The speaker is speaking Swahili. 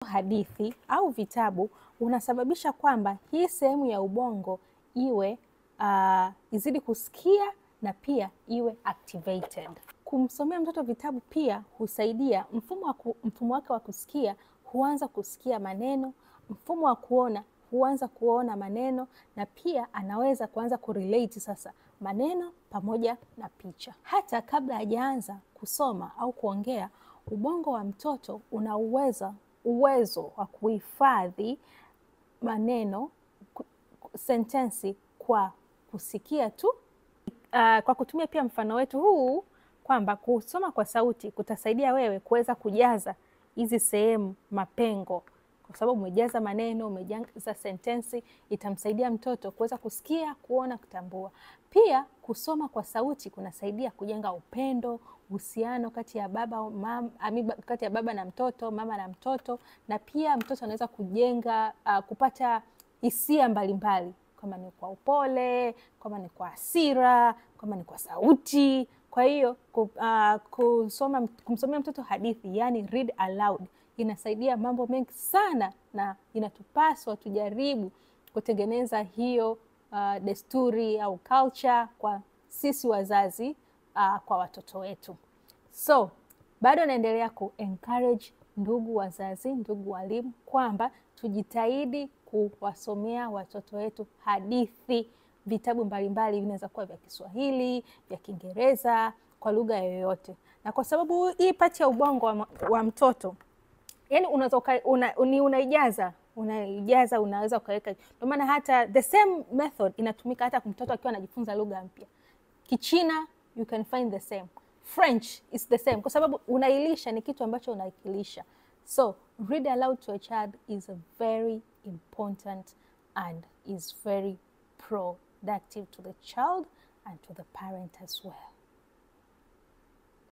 Hadithi au vitabu unasababisha kwamba hii sehemu ya ubongo iwe izidi kusikia na pia iwe activated. Kumsomea mtoto vitabu pia husaidia mfumo wake wa kusikia huanza kusikia maneno, mfumo wa kuona huanza kuona maneno, na pia anaweza kuanza kurelate sasa maneno pamoja na picha. Hata kabla hajaanza kusoma au kuongea, ubongo wa mtoto una uwezo wa kuhifadhi maneno, sentensi kwa kusikia tu. Kwa kutumia pia mfano wetu huu kwamba kusoma kwa sauti kutasaidia wewe kuweza kujaza hizi sehemu mapengo, kwa sababu umejaza maneno, umejaza sentensi, itamsaidia mtoto kuweza kusikia, kuona, kutambua. Pia kusoma kwa sauti kunasaidia kujenga upendo, uhusiano kati ya baba na mtoto, mama na mtoto, na pia mtoto anaweza kujenga kupata hisia mbalimbali, kama ni kwa upole, kama ni kwa hasira, kama ni kwa sauti. Kwa hiyo kumsomea mtoto hadithi, yani read aloud, inasaidia mambo mengi sana, na inatupaswa tujaribu kutengeneza hiyo desturi au culture kwa sisi wazazi kwa watoto wetu. So bado naendelea encourage ndugu wazazi, ndugu walimu, kwamba tujitahidi kuwasomea watoto wetu hadithi. Vitabu mbalimbali vinaweza kuwa vya Kiswahili, vya Kiingereza, kwa lugha yoyote. Na kwa sababu hii pati ya ubongo wa mtoto, yani unaijaza, unaweza ukaweka. Ndio maana hata the same method inatumika hata kwa mtoto akiwa anajifunza lugha mpya. Kichina, you can find the same. French is the same, kwa sababu unailisha, ni kitu ambacho unaikilisha. So read aloud to a child is very important and is very productive to the child and to the parent as well.